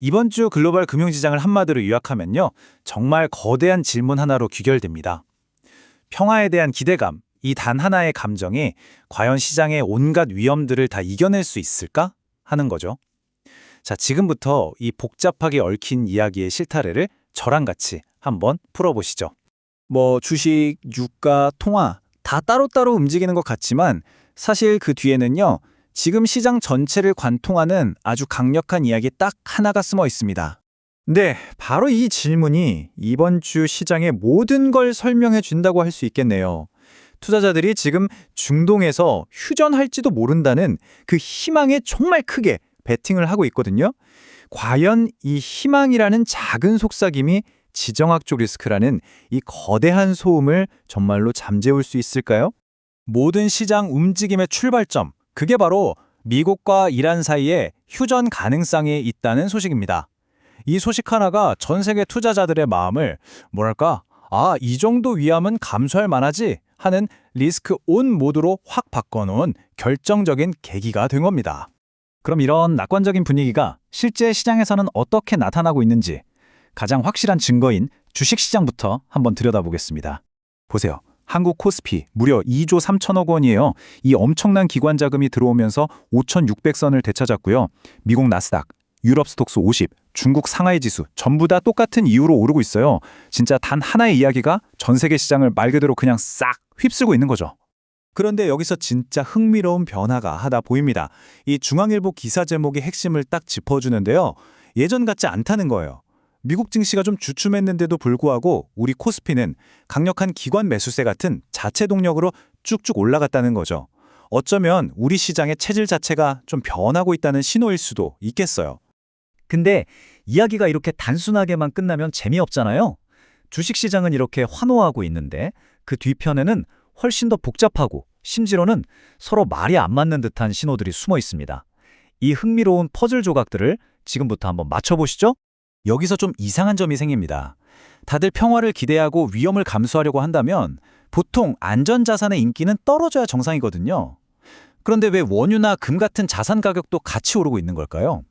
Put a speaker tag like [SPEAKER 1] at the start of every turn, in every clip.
[SPEAKER 1] 이번 주 글로벌 금융시장을 한마디로 요약하면요. 정말 거대한 질문 하나로 귀결됩니다. 평화에 대한 기대감, 이 단 하나의 감정이 과연 시장의 온갖 위험들을 다 이겨낼 수 있을까? 하는 거죠. 자, 지금부터 이 복잡하게 얽힌 이야기의 실타래를 저랑 같이 한번 풀어보시죠. 주식, 유가, 통화 다 따로따로 움직이는 것 같지만 사실 그 뒤에는요. 지금 시장 전체를 관통하는 아주 강력한 이야기 딱 하나가 숨어 있습니다. 네, 바로 이 질문이 이번 주 시장의 모든 걸 설명해 준다고 할 수 있겠네요. 투자자들이 지금 중동에서 휴전할지도 모른다는 그 희망에 정말 크게 베팅을 하고 있거든요. 과연 이 희망이라는 작은 속삭임이 지정학적 리스크라는 이 거대한 소음을 정말로 잠재울 수 있을까요? 모든 시장 움직임의 출발점, 그게 바로 미국과 이란 사이에 휴전 가능성이 있다는 소식입니다. 이 소식 하나가 전 세계 투자자들의 마음을 이 정도 위험은 감수할 만하지 하는 리스크 온 모드로 확 바꿔놓은 결정적인 계기가 된 겁니다. 그럼 이런 낙관적인 분위기가 실제 시장에서는 어떻게 나타나고 있는지 가장 확실한 증거인 주식시장부터 한번 들여다보겠습니다. 보세요. 한국 코스피 무려 2조 3천억 원이에요. 이 엄청난 기관 자금이 들어오면서 5,600선을 되찾았고요. 미국 나스닥, 유럽 스톡스 50, 중국 상하이 지수 전부 다 똑같은 이유로 오르고 있어요. 진짜 단 하나의 이야기가 전 세계 시장을 말 그대로 그냥 싹 휩쓸고 있는 거죠. 그런데 여기서 진짜 흥미로운 변화가 하나 보입니다. 이 중앙일보 기사 제목의 핵심을 딱 짚어주는데요. 예전 같지 않다는 거예요. 미국 증시가 좀 주춤했는데도 불구하고 우리 코스피는 강력한 기관 매수세 같은 자체 동력으로 쭉쭉 올라갔다는 거죠. 어쩌면 우리 시장의 체질 자체가 좀 변하고 있다는 신호일 수도 있겠어요.
[SPEAKER 2] 근데 이야기가 이렇게 단순하게만 끝나면 재미없잖아요. 주식시장은 이렇게 환호하고 있는데 그 뒤편에는 훨씬 더 복잡하고 심지어는 서로 말이 안 맞는 듯한 신호들이 숨어 있습니다. 이 흥미로운 퍼즐 조각들을 지금부터 한번 맞춰보시죠.
[SPEAKER 1] 여기서 좀 이상한 점이 생깁니다. 다들 평화를 기대하고 위험을 감수하려고 한다면 보통 안전자산의 인기는 떨어져야 정상이거든요. 그런데 왜 원유나 금 같은 자산 가격도 같이 오르고 있는 걸까요?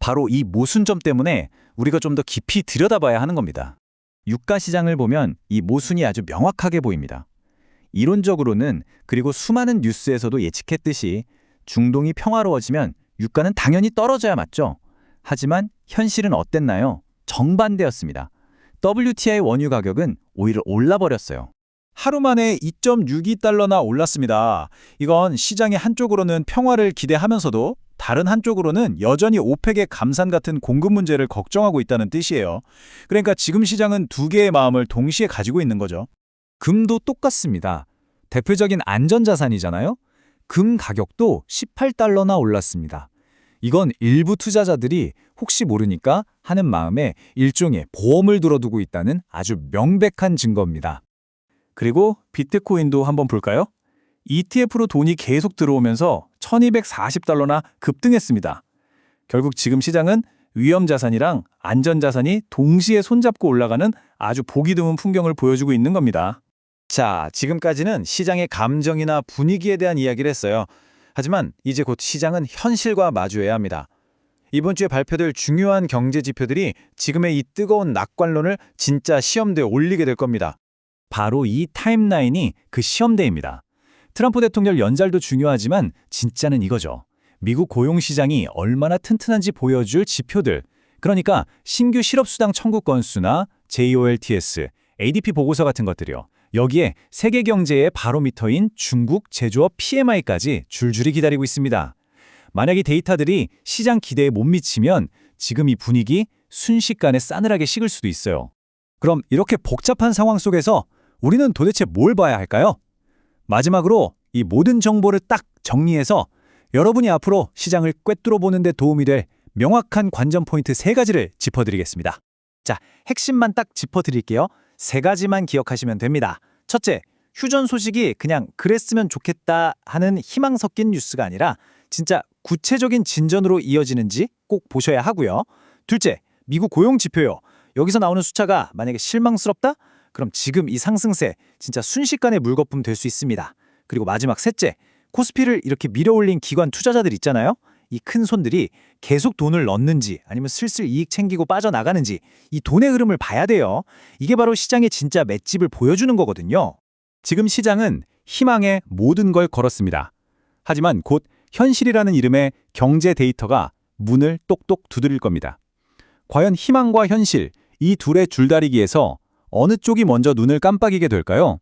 [SPEAKER 1] 바로 이 모순점 때문에 우리가 좀 더 깊이 들여다봐야 하는 겁니다. 유가 시장을 보면 이 모순이 아주 명확하게 보입니다. 이론적으로는 그리고 수많은 뉴스에서도 예측했듯이 중동이 평화로워지면 유가는 당연히 떨어져야 맞죠. 하지만 현실은 어땠나요? 정반대였습니다. WTI 원유 가격은 오히려 올라버렸어요. 하루 만에 2.62달러나 올랐습니다. 이건 시장의 한쪽으로는 평화를 기대하면서도 다른 한쪽으로는 여전히 오펙의 감산 같은 공급 문제를 걱정하고 있다는 뜻이에요. 그러니까 지금 시장은 두 개의 마음을 동시에 가지고 있는 거죠. 금도 똑같습니다. 대표적인 안전자산이잖아요. 금 가격도 18달러나 올랐습니다. 이건 일부 투자자들이 혹시 모르니까 하는 마음에 일종의 보험을 들어두고 있다는 아주 명백한 증거입니다. 그리고 비트코인도 한번 볼까요? ETF로 돈이 계속 들어오면서 1240달러나 급등했습니다. 결국 지금 시장은 위험자산이랑 안전자산이 동시에 손잡고 올라가는 아주 보기 드문 풍경을 보여주고 있는 겁니다. 자, 지금까지는 시장의 감정이나 분위기에 대한 이야기를 했어요. 하지만 이제 곧 시장은 현실과 마주해야 합니다. 이번 주에 발표될 중요한 경제 지표들이 지금의 이 뜨거운 낙관론을 진짜 시험대에 올리게 될 겁니다. 바로 이 타임라인이 그 시험대입니다. 트럼프 대통령 연설도 중요하지만 진짜는 이거죠. 미국 고용시장이 얼마나 튼튼한지 보여줄 지표들. 그러니까 신규 실업수당 청구 건수나 JOLTS, ADP 보고서 같은 것들이요. 여기에 세계 경제의 바로미터인 중국 제조업 PMI까지 줄줄이 기다리고 있습니다. 만약 이 데이터들이 시장 기대에 못 미치면 지금 이 분위기 순식간에 싸늘하게 식을 수도 있어요. 그럼 이렇게 복잡한 상황 속에서 우리는 도대체 뭘 봐야 할까요? 마지막으로 이 모든 정보를 딱 정리해서 여러분이 앞으로 시장을 꿰뚫어 보는 데 도움이 될 명확한 관전 포인트 3가지를 짚어드리겠습니다. 자, 핵심만 딱 짚어드릴게요. 3가지만 기억하시면 됩니다. 첫째, 휴전 소식이 그냥 그랬으면 좋겠다 하는 희망 섞인 뉴스가 아니라 진짜 구체적인 진전으로 이어지는지 꼭 보셔야 하고요. 둘째, 미국 고용 지표요. 여기서 나오는 숫자가 만약에 실망스럽다? 그럼 지금 이 상승세 진짜 순식간에 물거품 될 수 있습니다. 그리고 마지막 셋째, 코스피를 이렇게 밀어올린 기관 투자자들 있잖아요.
[SPEAKER 3] 이 큰 손들이 계속 돈을 넣는지 아니면 슬슬 이익 챙기고 빠져나가는지 이 돈의 흐름을 봐야 돼요. 이게 바로 시장의 진짜 맷집을 보여주는 거거든요.
[SPEAKER 4] 지금 시장은 희망에 모든 걸 걸었습니다. 하지만 곧 현실이라는 이름의 경제 데이터가 문을 똑똑 두드릴 겁니다. 과연 희망과 현실, 이 둘의 줄다리기에서 어느 쪽이 먼저 눈을 깜빡이게 될까요?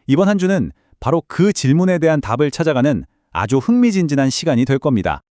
[SPEAKER 4] 이번 한 주는 바로 그 질문에 대한 답을 찾아가는 아주 흥미진진한 시간이 될 겁니다.